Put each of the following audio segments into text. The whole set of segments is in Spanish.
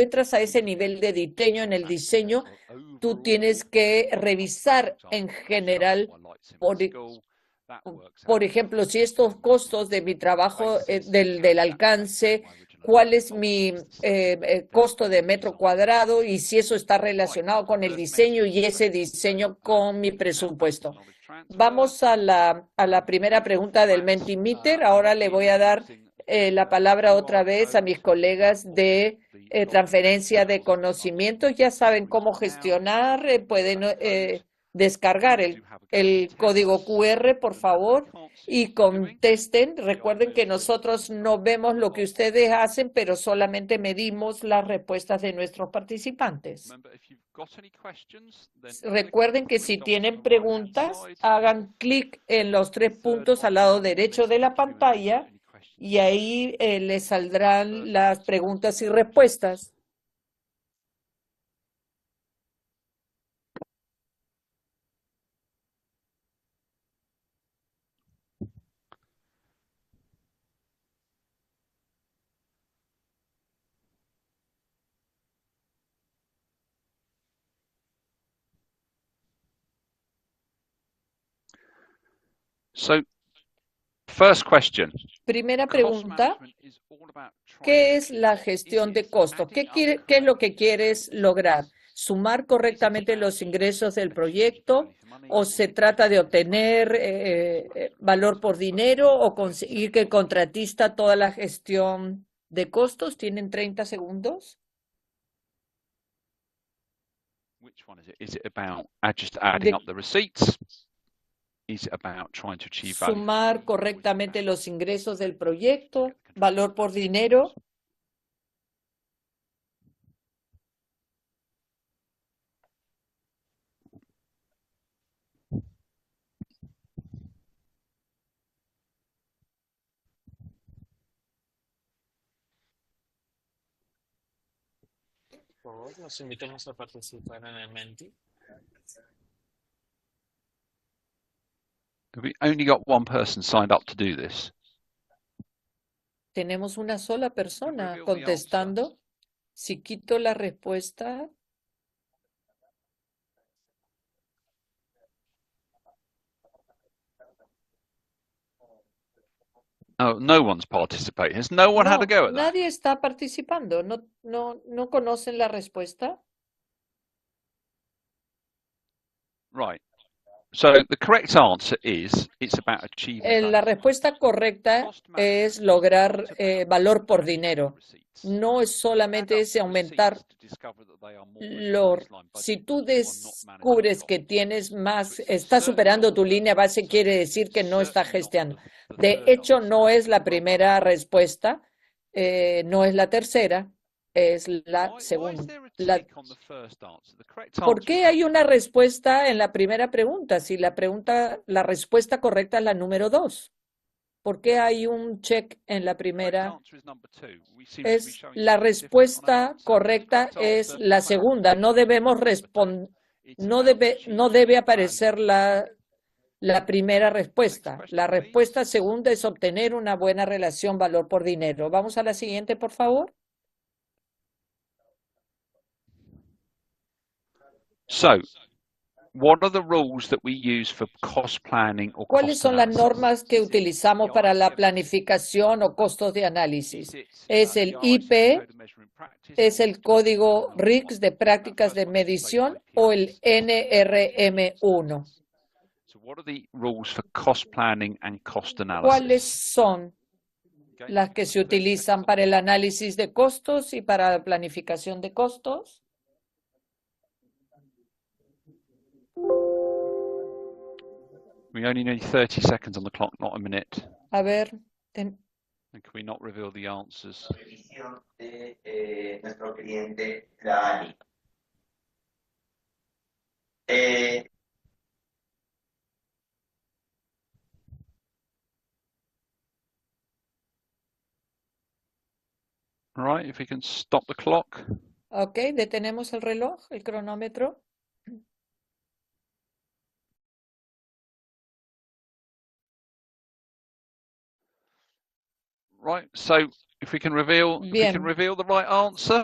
entras a ese nivel de diseño, en el diseño, tú tienes que revisar en general, por ejemplo, si estos costos de mi trabajo, del alcance, cuál es mi costo de metro cuadrado y si eso está relacionado con el diseño y ese diseño con mi presupuesto. Vamos a la primera pregunta del Mentimeter. Ahora le voy a dar la palabra otra vez a mis colegas de transferencia de conocimientos. Ya saben cómo gestionar, pueden descargar el código QR, por favor, y contesten. Recuerden que nosotros no vemos lo que ustedes hacen, pero solamente medimos las respuestas de nuestros participantes. Recuerden que si tienen preguntas, hagan clic en los 3 puntos al lado derecho de la pantalla y ahí les saldrán las preguntas y respuestas. So, first question. Primera pregunta, ¿qué es la gestión de costos? ¿Qué es lo que quieres lograr? ¿Sumar correctamente los ingresos del proyecto o se trata de obtener valor por dinero o conseguir que el contratista toda la gestión de costos? ¿Tienen 30 segundos? Which one is it? Is it about just adding up the receipts? Is it about trying to achieve value? Sumar correctamente los ingresos del proyecto, valor por dinero. Por favor, los invitamos a participar en el Menti. We only got one person signed up to do this. Tenemos una sola persona contestando. Si quito la respuesta, Oh, no one's participating. Has no one had a go at that? nadie está participando. ¿No conocen la respuesta? Right. So the correct answer is it's about achieving La value. respuesta correcta es lograr valor por dinero. No es solamente ese aumentar si tú descubres que tienes más, estás superando tu línea base, quiere decir que no estás gestionando. De hecho, no es la primera respuesta, no es la tercera, es la segunda. ¿Por qué hay una respuesta en la primera pregunta? Si la respuesta correcta es la número 2. ¿Por qué hay un check en la primera? La respuesta correcta es la segunda. No debemos responder, no debe aparecer la primera respuesta. La respuesta segunda es obtener una buena relación valor por dinero. Vamos a la siguiente, por favor. So, what are the rules that we use for cost planning or ¿Cuáles cost son las analysis? normas que utilizamos para la planificación o costos de análisis? ¿Es el IP, es el código RICS de prácticas de medición o el NRM1? So what are the rules for cost planning and cost ¿Cuáles analysis? son las que se utilizan para el análisis de costos y para la planificación de costos? We only need 30 seconds on the clock, not a minute. A ver, And can we not reveal the answers? Revisión de nuestro cliente Dani. All right, if we can stop the clock. ok, detenemos el reloj, el cronómetro. Right, so If we can reveal Bien. the right answer.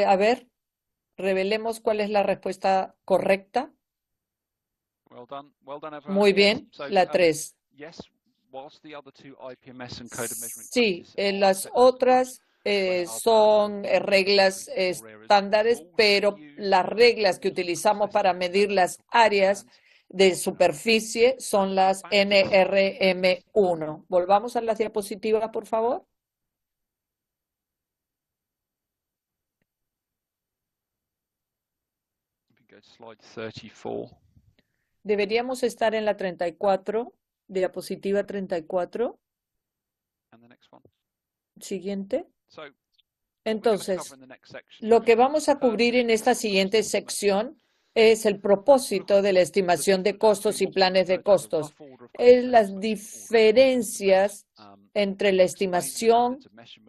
A ver, revelemos cuál es la respuesta correcta. Well done everyone. Muy Yes. bien, So, la 3. yes, whilst the other two IPMS and code of measurement Sí, practice are las set otras are son reglas core areas, estándares, all pero we use las reglas que utilizamos para medir las áreas de superficie son las NRM1. Volvamos a las diapositivas, por favor. If you go to slide 34. Deberíamos estar en la 34, diapositiva 34. And the next one. Siguiente. So Entonces, lo que vamos a cubrir en esta siguiente sección es el propósito de la estimación de costos y planes de costos. Es las diferencias entre la estimación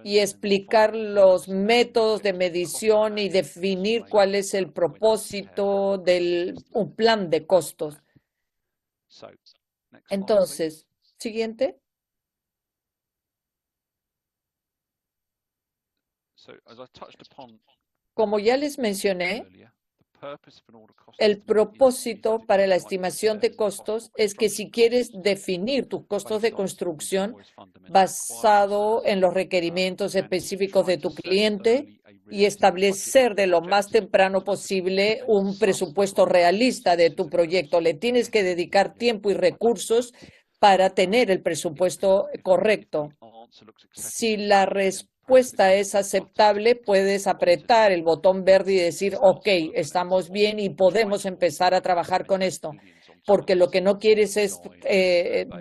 y explicar los métodos de medición y definir cuál es el propósito de un plan de costos. Entonces, siguiente. Como ya les mencioné, el propósito para la estimación de costos es que si quieres definir tus costos de construcción basado en los requerimientos específicos de tu cliente y establecer de lo más temprano posible un presupuesto realista de tu proyecto, le tienes que dedicar tiempo y recursos para tener el presupuesto correcto. Si la respuesta es aceptable, puedes apretar el botón verde y decir, ok, estamos bien y podemos empezar a trabajar con esto. Porque lo que no quieres es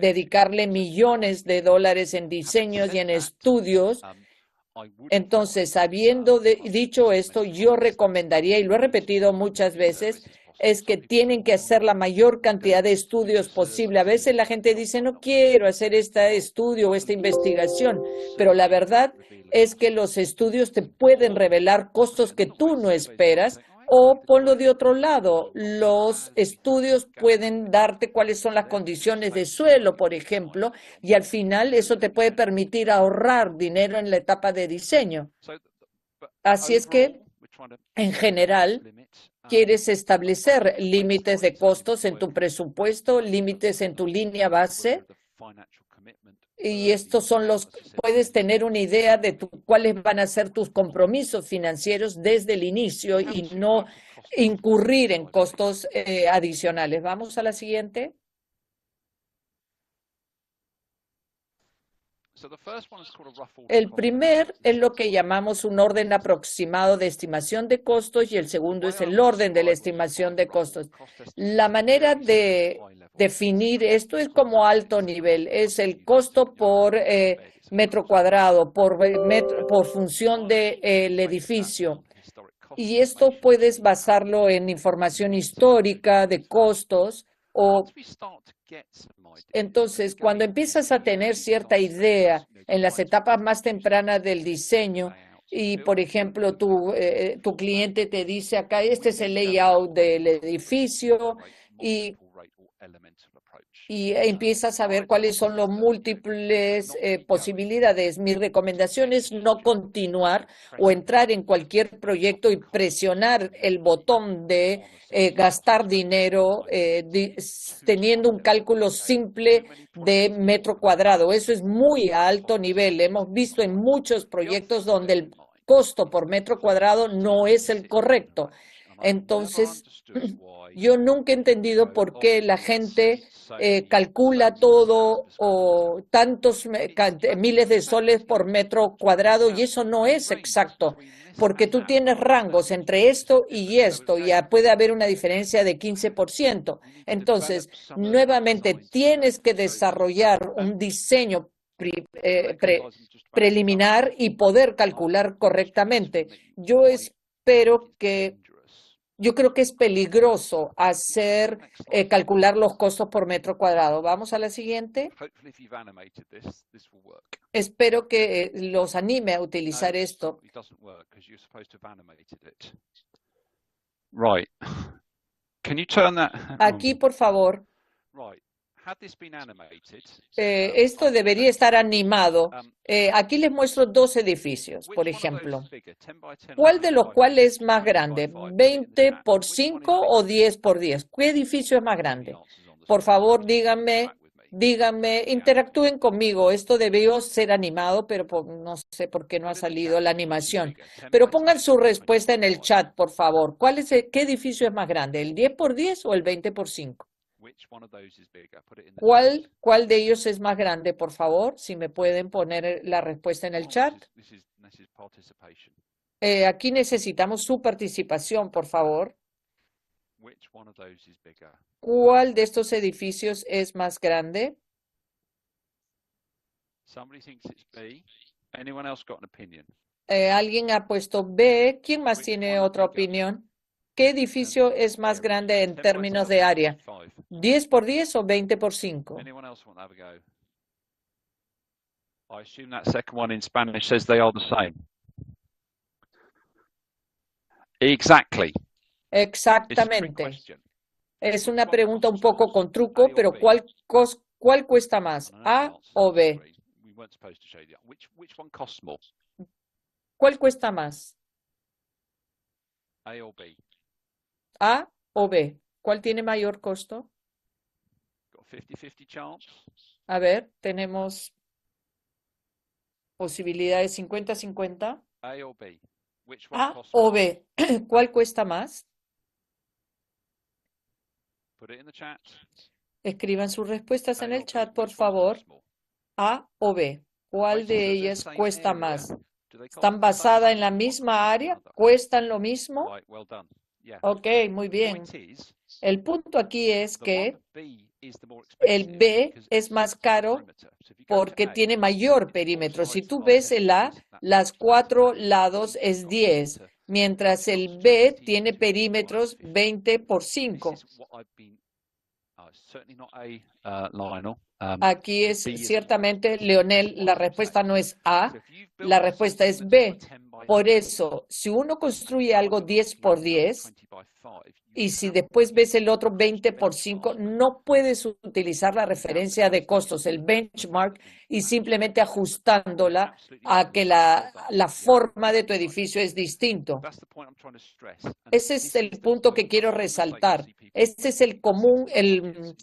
dedicarle millones de dólares en diseños y en estudios. Entonces, habiendo dicho esto, yo recomendaría, y lo he repetido muchas veces, es que tienen que hacer la mayor cantidad de estudios posible. A veces la gente dice, no quiero hacer este estudio o esta investigación, pero la verdad es que los estudios te pueden revelar costos que tú no esperas. O ponlo de otro lado, los estudios pueden darte cuáles son las condiciones de suelo, por ejemplo, y al final eso te puede permitir ahorrar dinero en la etapa de diseño. Así es que, en general, quieres establecer límites de costos en tu presupuesto, límites en tu línea base, y estos son puedes tener una idea de cuáles van a ser tus compromisos financieros desde el inicio y no incurrir en costos adicionales. Vamos a la siguiente. El primer es lo que llamamos un orden aproximado de estimación de costos y el segundo es el orden de la estimación de costos. La manera de definir esto es como alto nivel, es el costo por metro cuadrado, por función del edificio. Y esto puedes basarlo en información histórica de costos o entonces, cuando empiezas a tener cierta idea en las etapas más tempranas del diseño y, por ejemplo, tu cliente te dice acá, este es el layout del edificio y empiezas a ver cuáles son las múltiples posibilidades. Mi recomendación es no continuar o entrar en cualquier proyecto y presionar el botón de gastar dinero teniendo un cálculo simple de metro cuadrado. Eso es muy a alto nivel. Hemos visto en muchos proyectos donde el costo por metro cuadrado no es el correcto. Entonces, yo nunca he entendido por qué la gente calcula todo o tantos miles de soles por metro cuadrado y eso no es exacto, porque tú tienes rangos entre esto y esto y puede haber una diferencia de 15%. Entonces, nuevamente, tienes que desarrollar un diseño preliminar y poder calcular correctamente. Yo creo que es peligroso calcular los costos por metro cuadrado. Vamos a la siguiente. Espero que los anime a utilizar esto. Right. Can you turn that? Aquí, por favor. Right. Esto debería estar animado. Aquí les muestro dos edificios, por ejemplo. ¿Cuál de los cuales es más grande? ¿20 por 5 o 10 por 10? ¿Qué edificio es más grande? Por favor, díganme, interactúen conmigo. Esto debió ser animado, pero no sé por qué no ha salido la animación. Pero pongan su respuesta en el chat, por favor. ¿Qué edificio es más grande? ¿El 10 por 10 o el 20 por 5? ¿Cuál de ellos es más grande, por favor? Si me pueden poner la respuesta en el chat. Aquí necesitamos su participación, por favor. ¿Cuál de estos edificios es más grande? ¿Alguien ha puesto B? ¿Quién más tiene otra opinión? ¿Qué edificio es más grande en términos de área? ¿10 por 10 o 20 por 5? I assume that second one in Spanish says they are the same. Exactly. Exactamente. Es una pregunta un poco con truco, pero ¿cuál cuesta más? ¿A o B? ¿Cuál cuesta más? ¿A o B? ¿Cuál tiene mayor costo? A ver, tenemos posibilidades 50-50. ¿A o B? ¿Cuál cuesta más? Escriban sus respuestas en el chat, por favor. ¿A o B? ¿Cuál de ellas cuesta más? ¿Están basadas en la misma área? ¿Cuestan lo mismo? Ok, muy bien. El punto aquí es que el B es más caro porque tiene mayor perímetro. Si tú ves el A, las 4 lados es 10, mientras el B tiene perímetros 20 por 5. Aquí es ciertamente, Leonel, la respuesta no es A, la respuesta es B. Por eso, si uno construye algo 10 por 10, y si después ves el otro 20 por 5, no puedes utilizar la referencia de costos, el benchmark, y simplemente ajustándola a que la forma de tu edificio es distinto. Ese es el punto que quiero resaltar. Este es el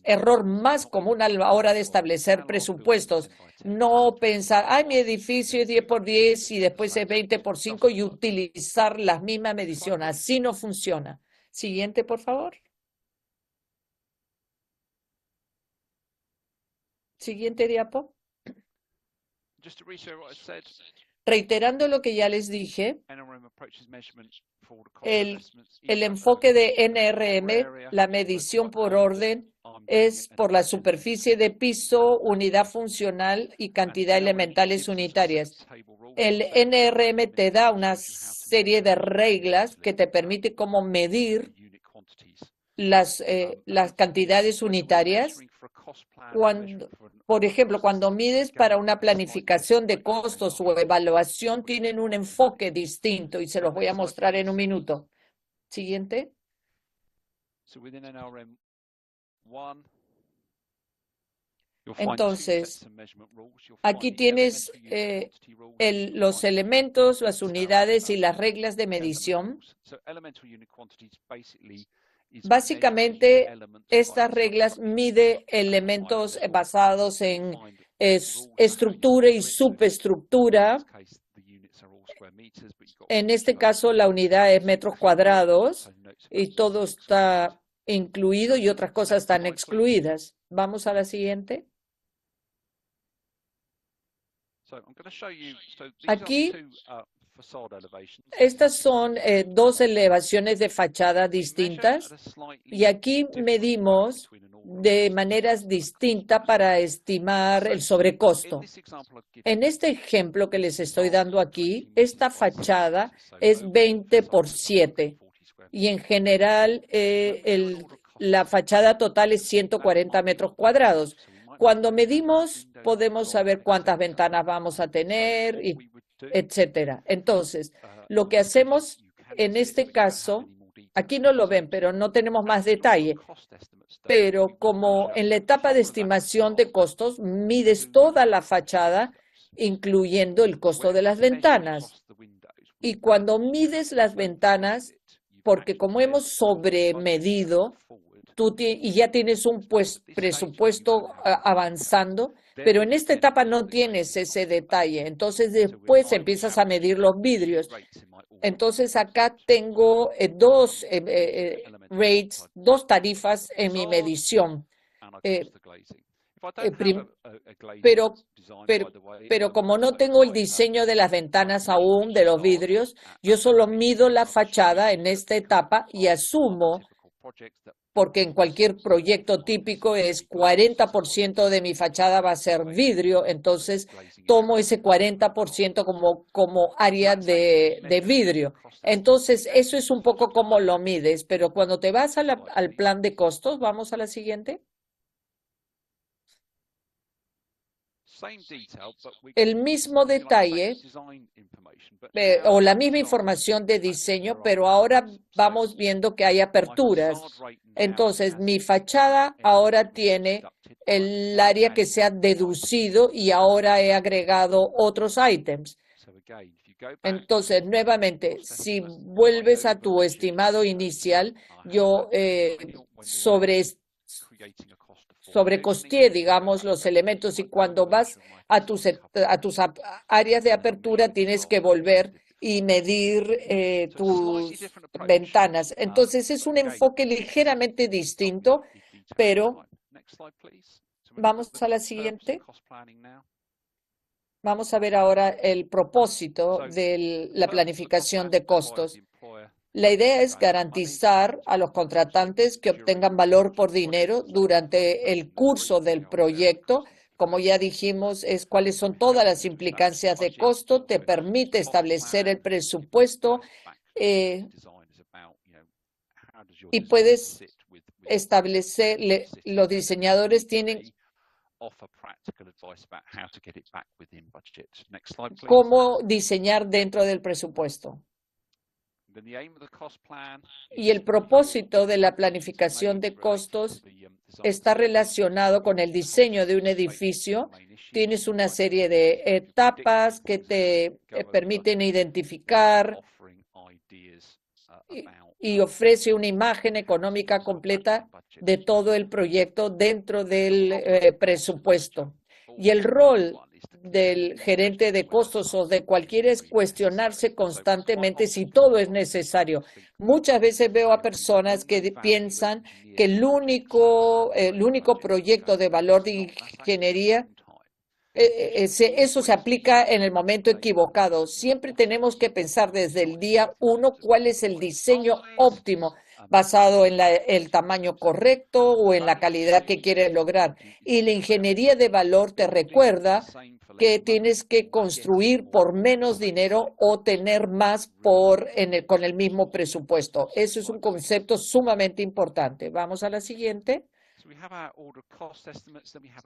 error más común a la hora de establecer presupuestos. No pensar, mi edificio es 10 por 10 y después es 20 por 5 y utilizar la misma medición. Así no funciona. Siguiente, por favor. Siguiente diapo. Reiterando lo que ya les dije, el enfoque de NRM, la medición por orden, es por la superficie de piso, unidad funcional y cantidad de elementales unitarias. El NRM te da una serie de reglas que te permite cómo medir las cantidades unitarias. Por ejemplo, cuando mides para una planificación de costos o evaluación, tienen un enfoque distinto y se los voy a mostrar en un minuto. Siguiente. Entonces, aquí tienes los elementos, las unidades y las reglas de medición. Básicamente, estas reglas miden elementos basados en estructura y subestructura. En este caso, la unidad es metros cuadrados y todo está incluido y otras cosas están excluidas. Vamos a la siguiente. Aquí, estas son dos elevaciones de fachada distintas y aquí medimos de maneras distintas para estimar el sobrecosto. En este ejemplo que les estoy dando aquí, esta fachada es 20 por 7 y en general la fachada total es 140 metros cuadrados. Cuando medimos, podemos saber cuántas ventanas vamos a tener, etcétera. Entonces, lo que hacemos en este caso, aquí no lo ven, pero no tenemos más detalle. pero como en la etapa de estimación de costos, mides toda la fachada, incluyendo el costo de las ventanas. Y cuando mides las ventanas, porque como hemos sobremedido, y ya tienes un presupuesto avanzando, pero en esta etapa no tienes ese detalle. Entonces después empiezas a medir los vidrios. Entonces acá tengo dos rates, dos tarifas en mi medición. Pero como no tengo el diseño de las ventanas aún, de los vidrios, yo solo mido la fachada en esta etapa y asumo, porque en cualquier proyecto típico es 40% de mi fachada va a ser vidrio, entonces tomo ese 40% como área de vidrio. Entonces, eso es un poco como lo mides, pero cuando te vas al plan de costos, vamos a la siguiente. El mismo detalle o la misma información de diseño, pero ahora vamos viendo que hay aperturas. Entonces, mi fachada ahora tiene el área que se ha deducido y ahora he agregado otros ítems. Entonces, nuevamente, si vuelves a tu estimado inicial, yo sobrecosteé, digamos, los elementos, y cuando vas a tus áreas de apertura tienes que volver y medir tus ventanas. Entonces es un enfoque ligeramente distinto, pero vamos a la siguiente. Vamos a ver ahora el propósito de la planificación de costos. La idea es garantizar a los contratantes que obtengan valor por dinero durante el curso del proyecto. Como ya dijimos, es cuáles son todas las implicancias de costo, te permite establecer el presupuesto y puedes establecer, los diseñadores tienen cómo diseñar dentro del presupuesto. Y el propósito de la planificación de costos está relacionado con el diseño de un edificio. Tienes una serie de etapas que te permiten identificar y ofrece una imagen económica completa de todo el proyecto dentro del presupuesto. Y el rol del gerente de costos o de cualquiera es cuestionarse constantemente si todo es necesario. Muchas veces veo a personas que piensan que el único proyecto de valor de ingeniería, eso se aplica en el momento equivocado. Siempre tenemos que pensar desde el día uno cuál es el diseño óptimo, basado en el tamaño correcto o en la calidad que quieres lograr. Y la ingeniería de valor te recuerda que tienes que construir por menos dinero o tener más con el mismo presupuesto. Eso es un concepto sumamente importante. Vamos a la siguiente.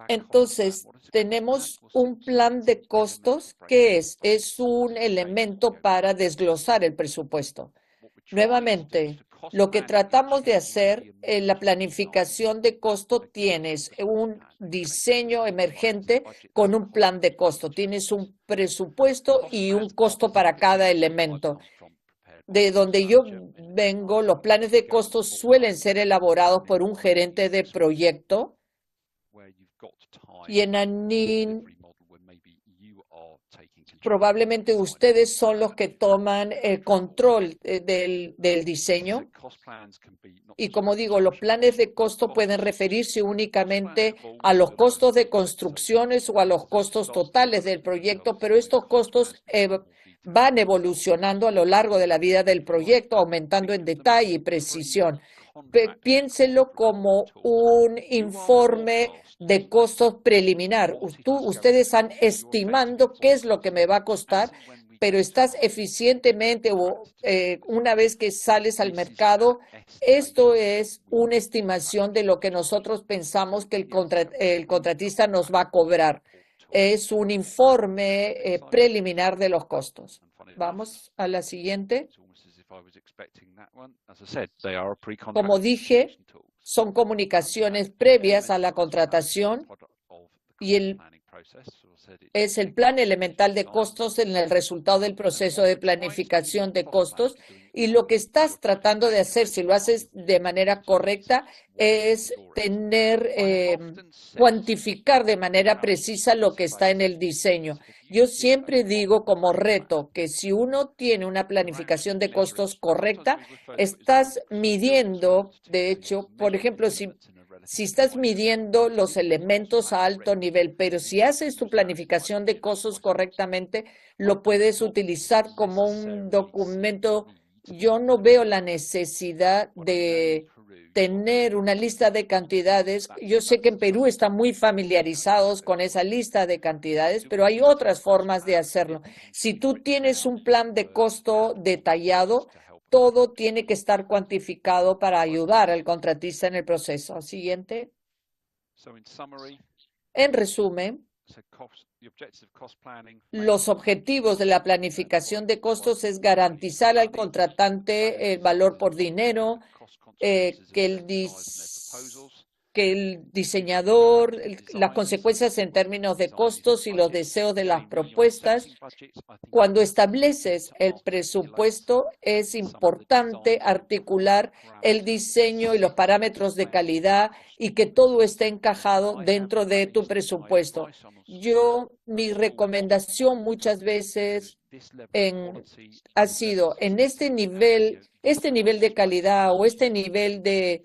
Entonces, tenemos un plan de costos que es un elemento para desglosar el presupuesto. Nuevamente, lo que tratamos de hacer en la planificación de costo, tienes un diseño emergente con un plan de costo. Tienes un presupuesto y un costo para cada elemento. De donde yo vengo, los planes de costos suelen ser elaborados por un gerente de proyecto. Y en ANIN, probablemente ustedes son los que toman el control del diseño. Y como digo, los planes de costo pueden referirse únicamente a los costos de construcciones o a los costos totales del proyecto, pero estos costos van evolucionando a lo largo de la vida del proyecto, aumentando en detalle y precisión. Piénselo como un informe de costos preliminar. Ustedes están estimando qué es lo que me va a costar, pero estás eficientemente una vez que sales al mercado. Esto es una estimación de lo que nosotros pensamos que el contratista nos va a cobrar. Es un informe preliminar de los costos. Vamos a la siguiente. Como dije, son comunicaciones previas a la contratación y es el plan elemental de costos en el resultado del proceso de planificación de costos. Y lo que estás tratando de hacer, si lo haces de manera correcta, es cuantificar de manera precisa lo que está en el diseño. Yo siempre digo como reto que si uno tiene una planificación de costos correcta, estás midiendo, de hecho, por ejemplo, si estás midiendo los elementos a alto nivel, pero si haces tu planificación de costos correctamente, lo puedes utilizar como un documento. Yo no veo la necesidad de tener una lista de cantidades. Yo sé que en Perú están muy familiarizados con esa lista de cantidades, pero hay otras formas de hacerlo. Si tú tienes un plan de costo detallado, todo tiene que estar cuantificado para ayudar al contratista en el proceso. Siguiente. En resumen, los objetivos de la planificación de costos es garantizar al contratante el valor por dinero, que el diseñador, las consecuencias en términos de costos y los deseos de las propuestas. Cuando estableces el presupuesto, es importante articular el diseño y los parámetros de calidad y que todo esté encajado dentro de tu presupuesto. Mi recomendación muchas veces ha sido en este nivel de calidad o este nivel de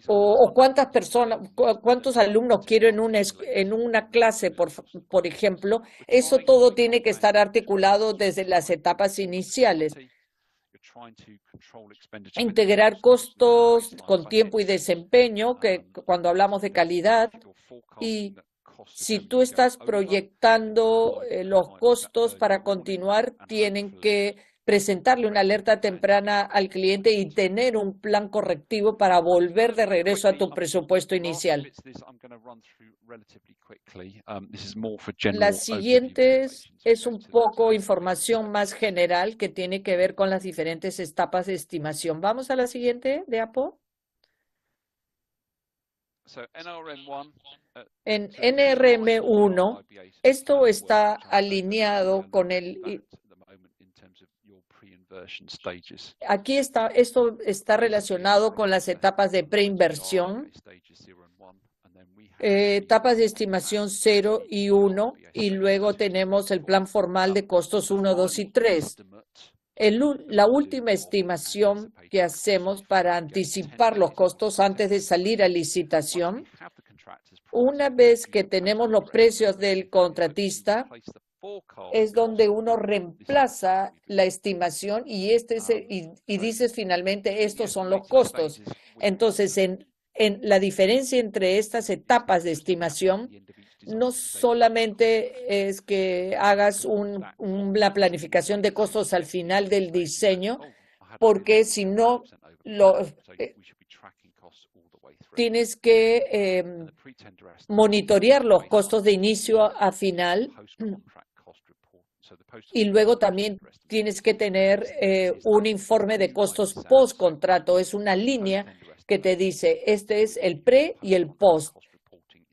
o cuántas personas, cuántos alumnos quiero en una clase, por ejemplo, eso todo tiene que estar articulado desde las etapas iniciales. Integrar costos con tiempo y desempeño, que cuando hablamos de calidad, y si tú estás proyectando los costos para continuar, tienen que presentarle una alerta temprana al cliente y tener un plan correctivo para volver de regreso a tu presupuesto inicial. La siguiente es un poco información más general que tiene que ver con las diferentes etapas de estimación. Vamos a la siguiente, de Apo. En NRM1, esto está alineado con esto está relacionado con las etapas de preinversión, etapas de estimación 0 y 1, y luego tenemos el plan formal de costos 1, 2 y 3. La última estimación que hacemos para anticipar los costos antes de salir a licitación, una vez que tenemos los precios del contratista, es donde uno reemplaza la estimación y dices finalmente estos son los costos. Entonces, en la diferencia entre estas etapas de estimación, no solamente es que hagas la planificación de costos al final del diseño, porque si no, tienes que monitorear los costos de inicio a final. Y luego también tienes que tener un informe de costos post-contrato. Es una línea que te dice, este es el pre y el post.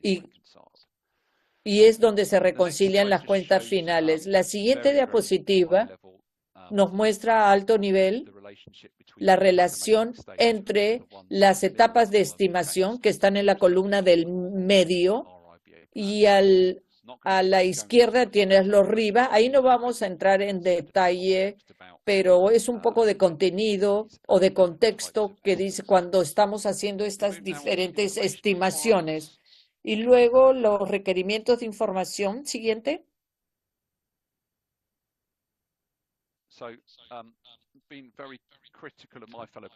Y es donde se reconcilian las cuentas finales. La siguiente diapositiva nos muestra a alto nivel la relación entre las etapas de estimación que están en la columna del medio y a la izquierda tienes los RIVA. Ahí no vamos a entrar en detalle, pero es un poco de contenido o de contexto que dice cuando estamos haciendo estas diferentes estimaciones. Y luego los requerimientos de información. Siguiente.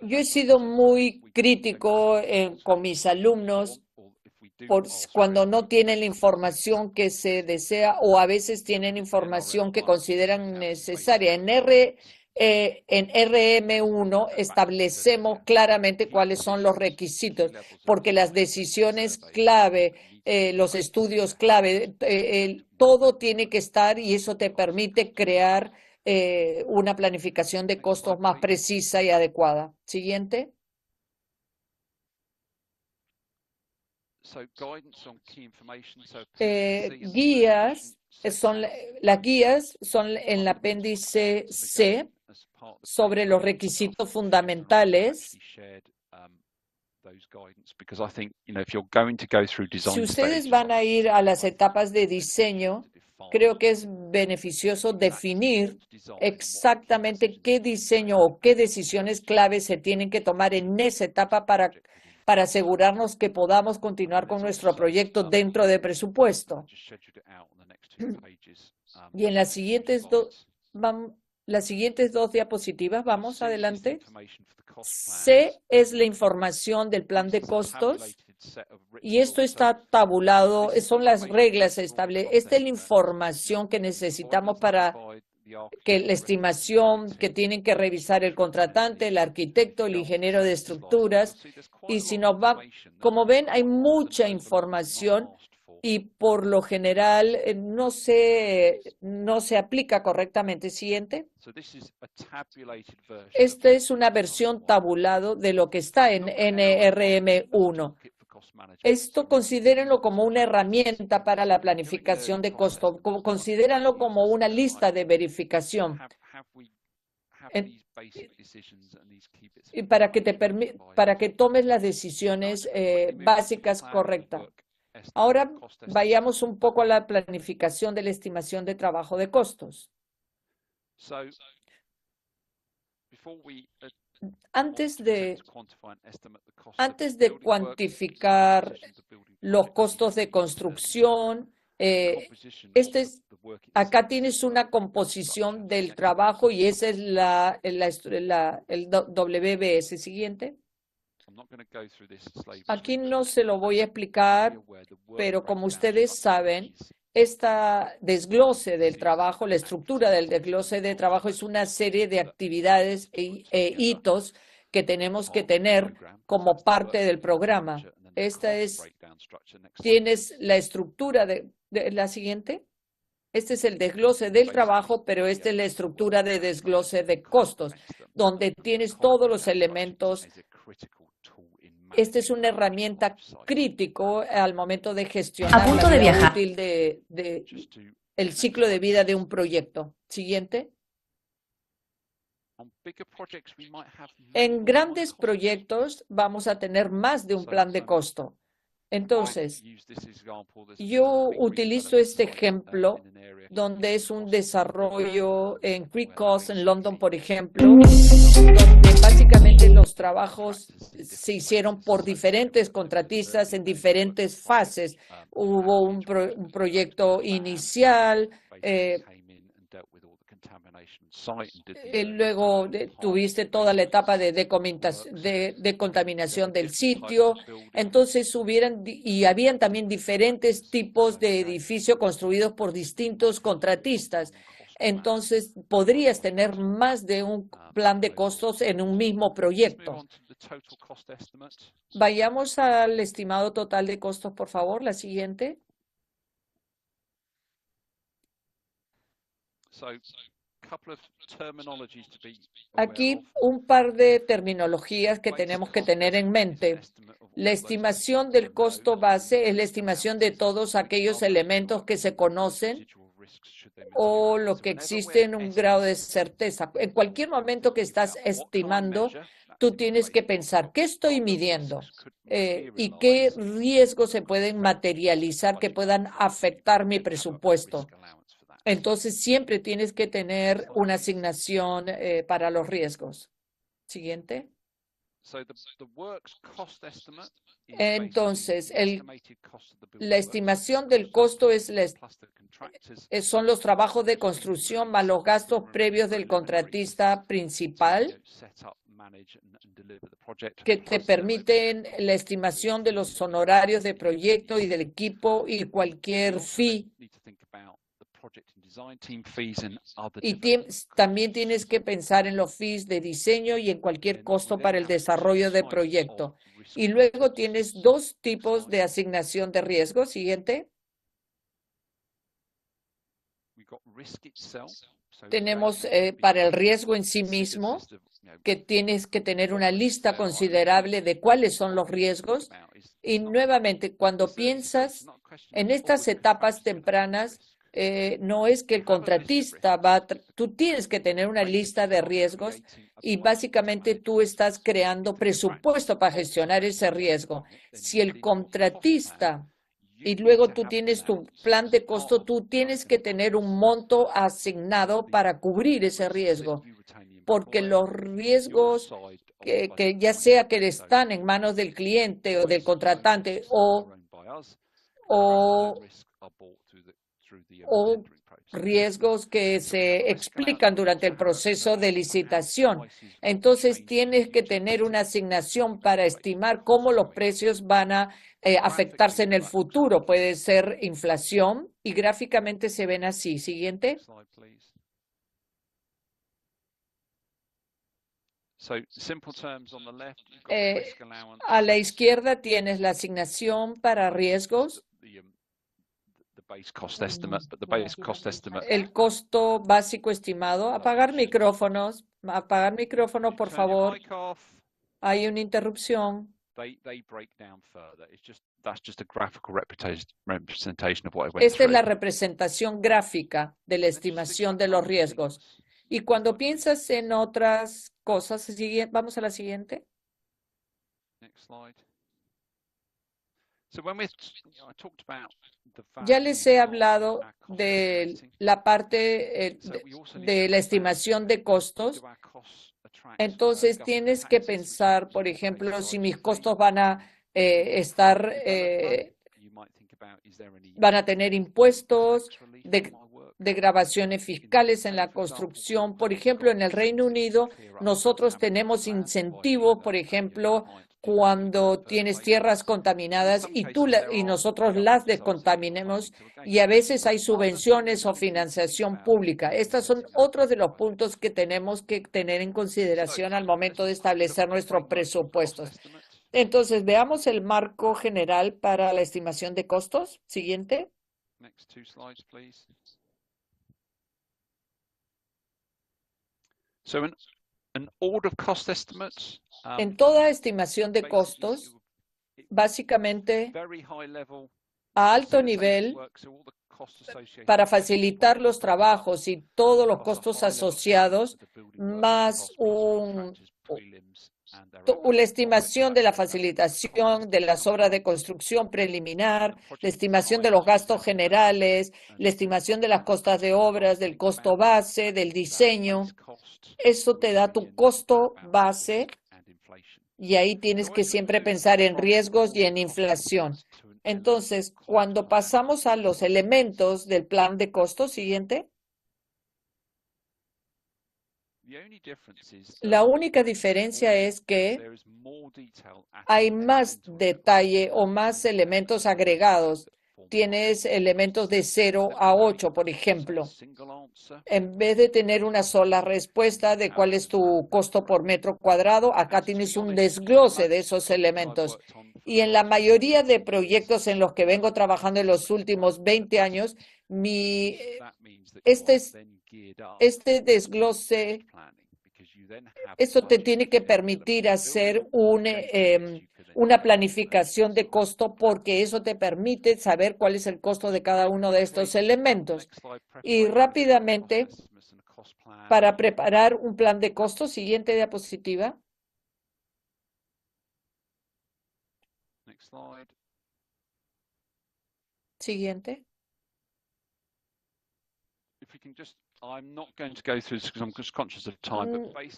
Yo he sido muy crítico con mis alumnos cuando no tienen la información que se desea o a veces tienen información que consideran necesaria. En RM1 establecemos claramente cuáles son los requisitos, porque las decisiones clave, los estudios clave, todo tiene que estar y eso te permite crear una planificación de costos más precisa y adecuada. Siguiente. Guías las guías son en el apéndice C sobre los requisitos fundamentales. Si ustedes van a ir a las etapas de diseño, creo que es beneficioso definir exactamente qué diseño o qué decisiones claves se tienen que tomar en esa etapa para asegurarnos que podamos continuar con nuestro proyecto dentro del presupuesto. Y en las siguientes dos diapositivas, vamos adelante. C es la información del plan de costos y esto está tabulado, son las reglas establecidas. Esta es la información que necesitamos para que la estimación que tienen que revisar el contratante, el arquitecto, el ingeniero de estructuras. Y si nos va, como ven, hay mucha información y por lo general no se aplica correctamente. Siguiente. Esta es una versión tabulado de lo que está en NRM1. Esto considérenlo como una herramienta para la planificación de costos, considérenlo como una lista de verificación. Y para que tomes las decisiones básicas correctas. Ahora vayamos un poco a la planificación de la estimación de trabajo de costos. Antes de cuantificar los costos de construcción, acá tienes una composición del trabajo y esa es el WBS. Siguiente. Aquí no se lo voy a explicar, pero como ustedes saben, esta desglose del trabajo, la estructura del desglose de trabajo es una serie de actividades e hitos que tenemos que tener como parte del programa. Tienes la estructura de la siguiente. Este es el desglose del trabajo, pero esta es la estructura de desglose de costos, donde tienes todos los elementos. Esta es una herramienta crítico al momento de gestionar la vida útil el ciclo de vida de un proyecto. Siguiente. En grandes proyectos vamos a tener más de un plan de costo. Entonces, yo utilizo este ejemplo donde es un desarrollo en Creek Cost en London, por ejemplo, donde básicamente los trabajos se hicieron por diferentes contratistas en diferentes fases. Hubo un proyecto inicial, luego tuviste toda la etapa de decontaminación del sitio. Entonces habían también diferentes tipos de edificios construidos por distintos contratistas. Entonces podrías tener más de un plan de costos en un mismo proyecto. Vayamos al estimado total de costos, por favor, la siguiente. Aquí un par de terminologías que tenemos que tener en mente. La estimación del costo base es la estimación de todos aquellos elementos que se conocen o lo que existe en un grado de certeza. En cualquier momento que estás estimando, tú tienes que pensar, ¿qué estoy midiendo? ¿Y qué riesgos se pueden materializar que puedan afectar mi presupuesto? Entonces, siempre tienes que tener una asignación para los riesgos. Siguiente. Entonces, la estimación del costo son los trabajos de construcción más los gastos previos del contratista principal que te permiten la estimación de los honorarios de proyecto y del equipo y cualquier fee. Y también tienes que pensar en los fees de diseño y en cualquier costo para el desarrollo del proyecto. Y luego tienes dos tipos de asignación de riesgo. Siguiente. Tenemos para el riesgo en sí mismo, que tienes que tener una lista considerable de cuáles son los riesgos. Y nuevamente, cuando piensas en estas etapas tempranas, no es que el contratista tú tienes que tener una lista de riesgos y básicamente tú estás creando presupuesto para gestionar ese riesgo. Si el contratista y luego tú tienes tu plan de costo, tú tienes que tener un monto asignado para cubrir ese riesgo, porque los riesgos que ya sea que están en manos del cliente o del contratante o riesgos que se explican durante el proceso de licitación. Entonces, tienes que tener una asignación para estimar cómo los precios van a afectarse en el futuro. Puede ser inflación y gráficamente se ven así. Siguiente. A la izquierda tienes la asignación para riesgos. El costo básico estimado. Apagar micrófonos. Apagar micrófono, por favor. Hay una interrupción. Esta es la representación gráfica de la estimación de los riesgos. Y cuando piensas en otras cosas, vamos a la siguiente. Ya les he hablado de la parte de la estimación de costos. Entonces tienes que pensar, por ejemplo, si mis costos van a van a tener impuestos de grabaciones fiscales en la construcción. Por ejemplo, en el Reino Unido, nosotros tenemos incentivos, por ejemplo, cuando tienes tierras contaminadas y nosotros las descontaminemos, y a veces hay subvenciones o financiación pública. Estos son otros de los puntos que tenemos que tener en consideración al momento de establecer nuestros presupuestos. Entonces, veamos el marco general para la estimación de costos. Siguiente. En toda estimación de costos, básicamente a alto nivel, para facilitar los trabajos y todos los costos asociados, más la estimación de la facilitación de las obras de construcción preliminar, la estimación de los gastos generales, la estimación de las costas de obras, del costo base, del diseño. Eso te da tu costo base y ahí tienes que siempre pensar en riesgos y en inflación. Entonces, cuando pasamos a los elementos del plan de costos, siguiente. La única diferencia es que hay más detalle o más elementos agregados. Tienes elementos de 0 a 8, por ejemplo. En vez de tener una sola respuesta de cuál es tu costo por metro cuadrado, acá tienes un desglose de esos elementos. Y en la mayoría de proyectos en los que vengo trabajando en los últimos 20 años, este desglose, esto te tiene que permitir hacer una planificación de costo, porque eso te permite saber cuál es el costo de cada uno de estos elementos. Y rápidamente, para preparar un plan de costo, siguiente diapositiva. Siguiente.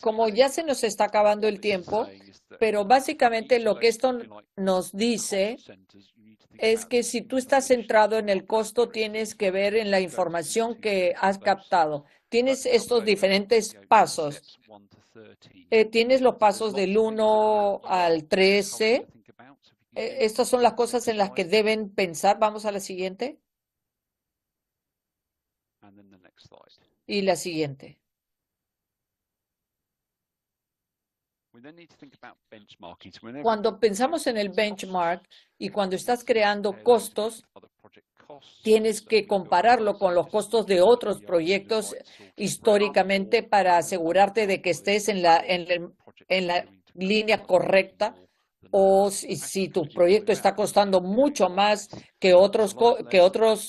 Como ya se nos está acabando el tiempo, pero básicamente lo que esto nos dice es que si tú estás centrado en el costo, tienes que ver en la información que has captado. Tienes estos diferentes pasos. Tienes los pasos del 1 al 13. Estas son las cosas en las que deben pensar. Vamos a la siguiente. Y la siguiente. Cuando pensamos en el benchmark y cuando estás creando costos, tienes que compararlo con los costos de otros proyectos históricamente para asegurarte de que estés en la línea correcta, o si tu proyecto está costando mucho más que otros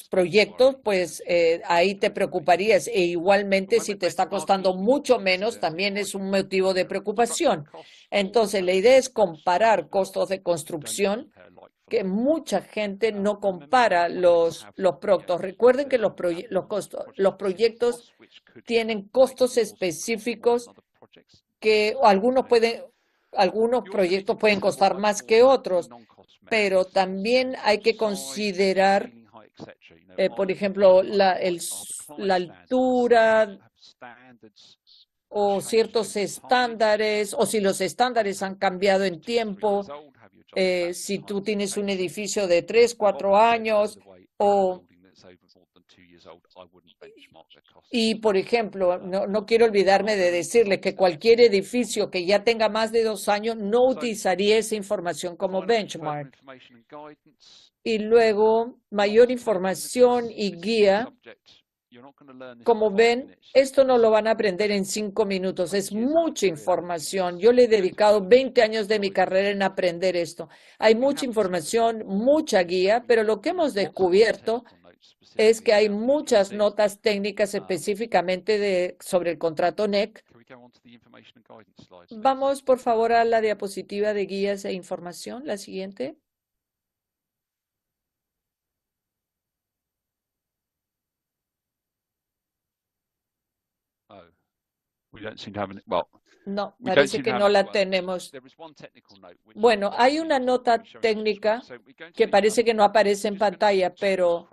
proyectos, pues ahí te preocuparías. E igualmente, si te está costando mucho menos, también es un motivo de preocupación. Entonces, la idea es comparar costos de construcción, que mucha gente no compara los proyectos. Recuerden que los proyectos tienen costos específicos que algunos proyectos pueden costar más que otros, pero también hay que considerar, por ejemplo, la altura o ciertos estándares, o si los estándares han cambiado en tiempo. Si tú tienes un edificio de 3, 4 años, y por ejemplo, no quiero olvidarme de decirle que cualquier edificio que ya tenga más de 2 años no utilizaría esa información como benchmark. Y luego, mayor información y guía. Como ven, esto no lo van a aprender en 5 minutos, es mucha información. Yo le he dedicado 20 años de mi carrera en aprender esto. Hay mucha información, mucha guía, pero lo que hemos descubierto es que hay muchas notas técnicas específicamente sobre el contrato NEC. Vamos, por favor, a la diapositiva de guías e información, la siguiente. No, parece que no la tenemos. Bueno, hay una nota técnica que parece que no aparece en pantalla, pero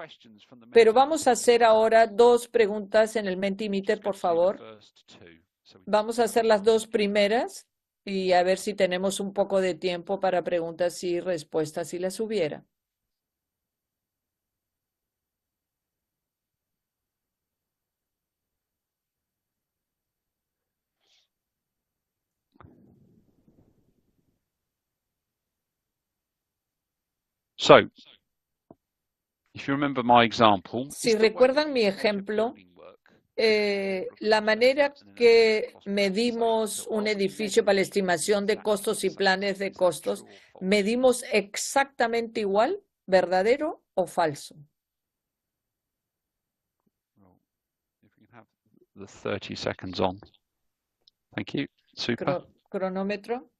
vamos a hacer ahora 2 preguntas en el Mentimeter, por favor. Vamos a hacer las 2 primeras y a ver si tenemos un poco de tiempo para preguntas y respuestas, si las hubiera. Si recuerdan mi ejemplo, la manera que medimos un edificio para la estimación de costos y planes de costos, ¿medimos exactamente igual, verdadero o falso? The 30 seconds on. Thank you. Super. Cronómetro.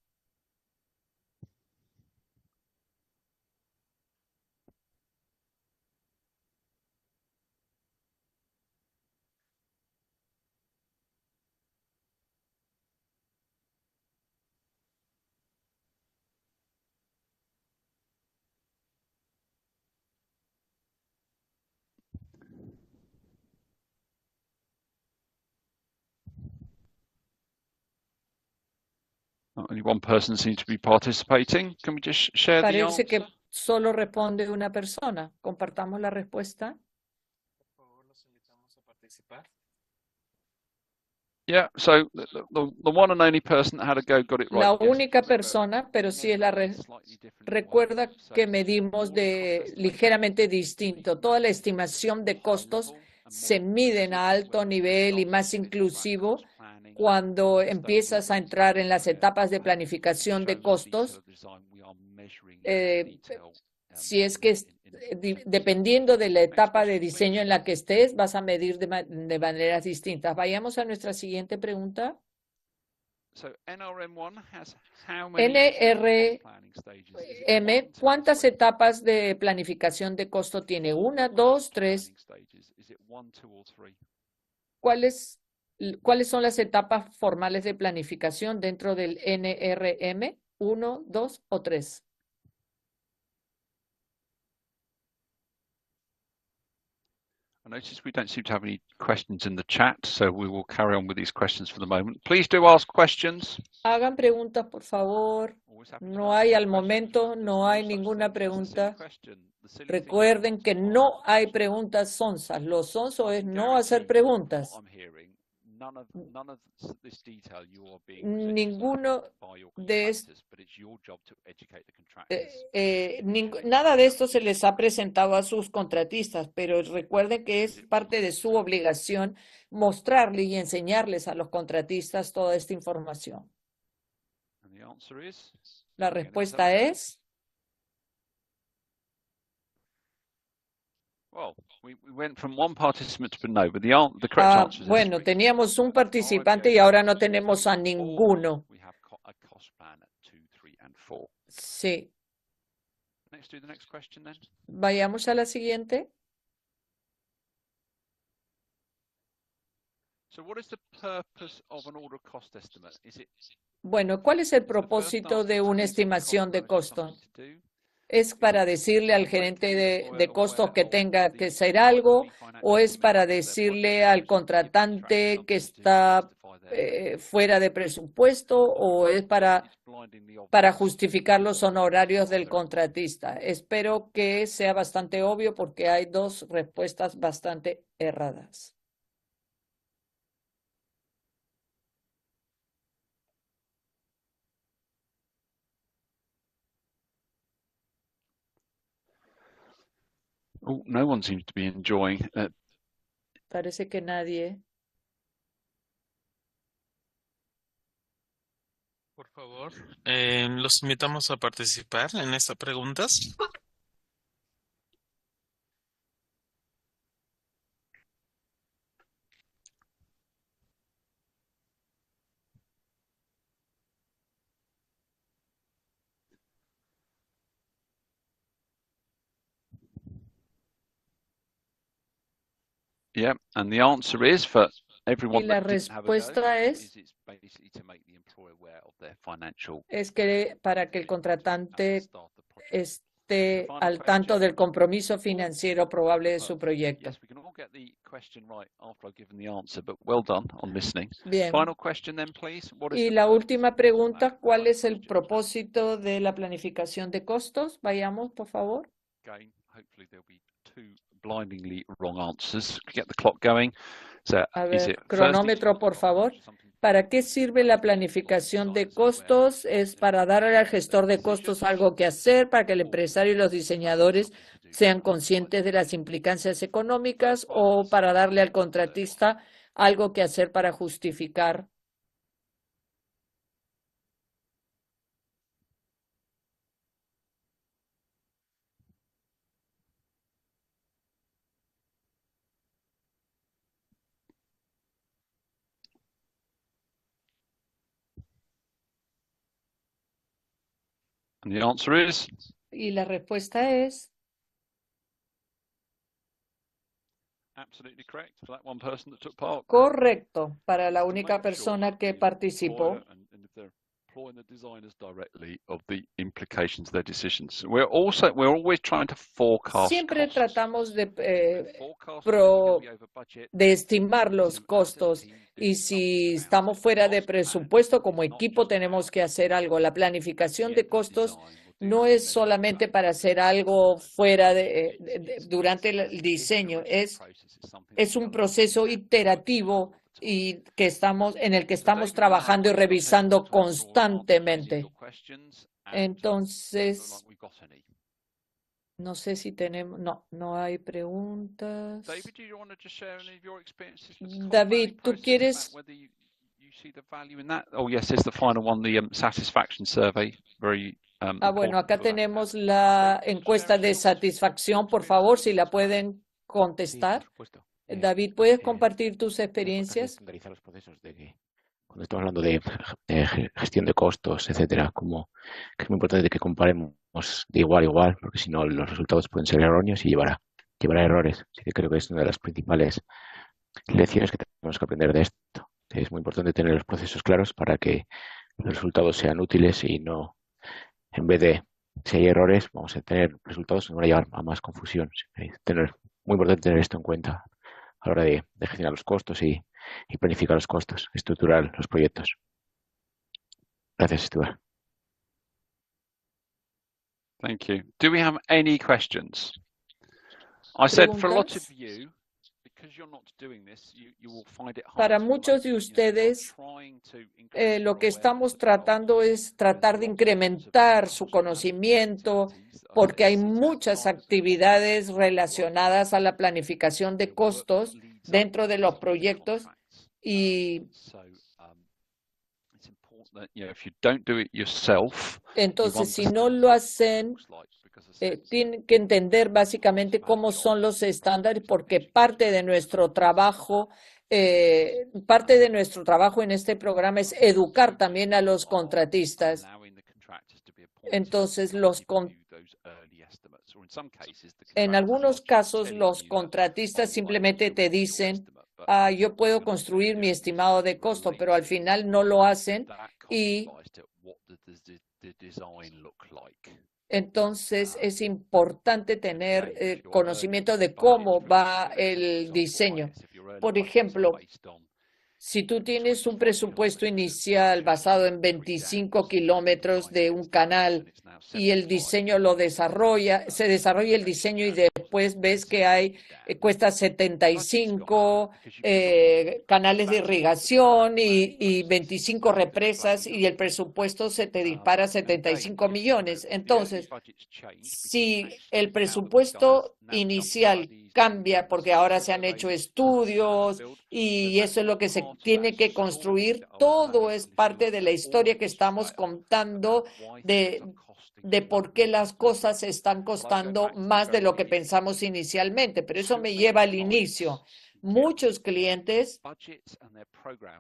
Only one person seems to be participating. Can we just share the Parece answer? que solo responde una persona. Compartamos la respuesta. Por favor, los invitamos a participar. Yeah, so the one and only person that had a go got it right. La Yes. única persona, pero sí es la recuerda que medimos ligeramente distinto. Toda la estimación de costos se miden a alto nivel y más inclusivo cuando empiezas a entrar en las etapas de planificación de costos. Si es que dependiendo de la etapa de diseño en la que estés, vas a medir de maneras distintas. Vayamos a nuestra siguiente pregunta. NRM, ¿cuántas etapas de planificación de costo tiene? 1, 2, 3. ¿Cuáles son las etapas formales de planificación dentro del NRM? 1, 2 o 3. I notice we don't seem to have any questions in the chat, so we will carry on with these questions for the moment. Please do ask questions. Hagan preguntas, por favor. No hay al momento, no hay ninguna pregunta. Recuerden que no hay preguntas sonsas. Lo sonso es no hacer preguntas. none of this detail you are being presented ninguno by your de contractors, but it's your job to educate the contractors. nada de esto se les ha presentado a sus contratistas, pero recuerden que es parte de su obligación mostrarle y enseñarles a los contratistas toda esta información. And the answer is, La again, respuesta es, well, we went from one participant to no, but the correct answer is bueno, S3. teníamos un participante y ahora no tenemos a ninguno. We have a cost plan at 2, 3, and 4. Sí, Let's do the next question then. vayamos a la siguiente. So what is the purpose of an order cost estimate? Is it Bueno, ¿cuál es el the first propósito task de is to una give the estimación cost de manager costo? something to do? ¿Es para decirle al gerente de costos que tenga que hacer algo o es para decirle al contratante que está fuera de presupuesto o es para justificar los honorarios del contratista? Espero que sea bastante obvio porque hay dos respuestas bastante erradas. Oh, no one seems to be enjoying Parece que nadie. Por favor, los invitamos a participar en estas preguntas. yeah, and the answer is for everyone Y la that didn't have a go, respuesta is it's basically to make the employer aware of their financial es que para que el at the contratante start of the project. esté al tanto del compromiso financiero probable de su proyecto. Yes, we can all get the question right after I've given the answer, but well done on listening. Bien. Final question then, please. What is Y the la purpose última of pregunta, planning? ¿cuál Final es el question. propósito de la planificación de costos? Vayamos, por favor. Again, hopefully there'll be 2 blindingly wrong answers. Get the clock going. So, A is ver, it cronómetro, por favor. ¿Para qué sirve la planificación de costos? Es para darle al gestor de costos algo que hacer, para que el empresario y los diseñadores sean conscientes de las implicancias económicas o para darle al contratista algo que hacer para justificar? And the answer is Y la respuesta es absolutely correct for that one person that took part. correcto para la To única make sure persona que the participó. employer and if they're employing the designers directly of the implications of their decisions. We're always trying to forecast Siempre costs. tratamos de Forecast pro- when we over budget. de estimar los As a costos team, do y something si about estamos it. fuera de Cost plan presupuesto como is not equipo just tenemos about que hacer algo. La planificación de get the costos design, we'll do no some es measures solamente about para it. hacer algo fuera It's durante basically el diseño. iterative process. It's something Es that un goes proceso on iterativo all the time. y en el que So, estamos David, trabajando y we're not able revisando to answer all answers to constantemente. your questions, and doesn't look Entonces, like we've got any. no sé si tenemos, no hay preguntas. David, do you want to just share any of your experiences with the cost David, planning ¿tú process, quieres? about whether you see the value in that? Oh, yes, there's the final one, the satisfaction survey. Very Bueno, important acá for that. tenemos la David, encuesta de share your satisfacción, por favor, si la pueden Sí, contestar. por supuesto. David, ¿puedes eh, compartir tus Es importante experiencias? estandarizar los procesos de que cuando estamos hablando de gestión de costos, etcétera, como que es muy importante que comparemos de igual a igual, porque si no los resultados pueden ser erróneos y llevará a errores. Así que creo que es una de las principales lecciones que tenemos que aprender de esto. Que es muy importante tener los procesos claros para que los resultados sean útiles y no, en vez de, si hay errores, vamos a tener resultados que van a llevar a más confusión. Muy importante tener esto en cuenta a la hora de gestionar los costos y planificar los costos, estructurar los proyectos. Gracias, Stuart. Thank you. Do we have any questions? I said for a lot of ¿Preguntas? you, Para muchos de ustedes, lo que estamos tratando es tratar de incrementar su conocimiento, porque hay muchas actividades relacionadas a la planificación de costos dentro de los proyectos y entonces si no lo hacen, tienen que entender básicamente cómo son los estándares, porque parte de nuestro trabajo en este programa es educar también a los contratistas. Entonces, en algunos casos, los contratistas simplemente te dicen, yo puedo construir mi estimado de costo, pero al final no lo hacen y entonces es importante tener conocimiento de cómo va el diseño. Por ejemplo, si tú tienes un presupuesto inicial basado en 25 kilómetros de un canal y el diseño se desarrolla el diseño y después ves que cuesta 75 canales de irrigación y 25 represas y el presupuesto se te dispara a 75 millones. Entonces, si el presupuesto inicial cambia porque ahora se han hecho estudios y eso es lo que se tiene que construir, todo es parte de la historia que estamos contando de por qué las cosas están costando más de lo que pensamos inicialmente. Pero eso me lleva al inicio. Muchos clientes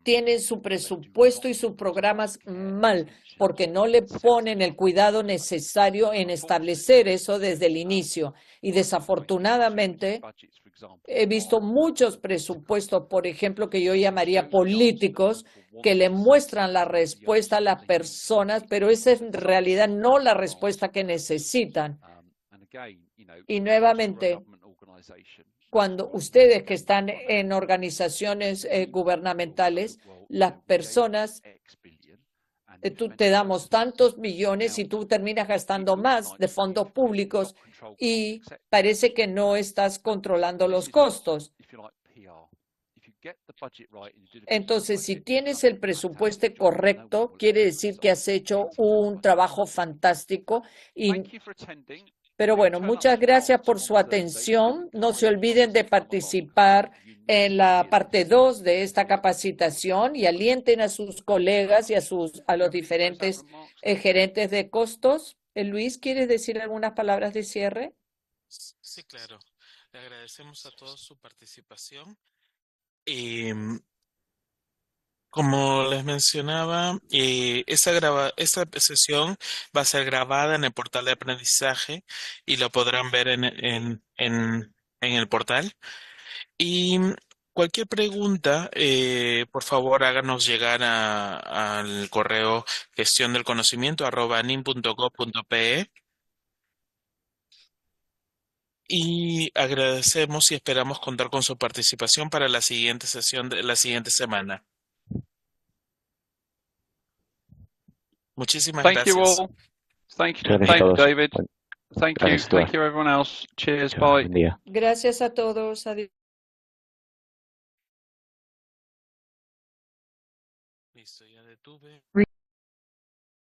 tienen su presupuesto y sus programas mal porque no le ponen el cuidado necesario en establecer eso desde el inicio. Y desafortunadamente he visto muchos presupuestos, por ejemplo, que yo llamaría políticos, que le muestran la respuesta a las personas, pero esa es en realidad no la respuesta que necesitan. Y nuevamente, cuando ustedes que están en organizaciones gubernamentales, las personas, te damos tantos millones y tú terminas gastando más de fondos públicos y parece que no estás controlando los costos. Entonces, si tienes el presupuesto correcto, quiere decir que has hecho un trabajo fantástico. Pero bueno, muchas gracias por su atención. No se olviden de participar en la parte 2 de esta capacitación y alienten a sus colegas y a los diferentes gerentes de costos. Luis, ¿quieres decir algunas palabras de cierre? Sí, claro. Le agradecemos a todos su participación. Como les mencionaba, esta sesión va a ser grabada en el portal de aprendizaje y lo podrán ver en el portal. Y cualquier pregunta, por favor, háganos llegar al correo gestiondelconocimiento@nin.gov.pe. Y agradecemos y esperamos contar con su participación para la siguiente sesión de la siguiente semana. Muchísimas Thank you gracias. all. Thank you. Gracias a Thank you, todos. David. Thank you. Gracias, Thank Stuart. you, everyone else. Cheers. Chao, Bye. buen día. Gracias a todos. Adiós. Listo, ya detuve.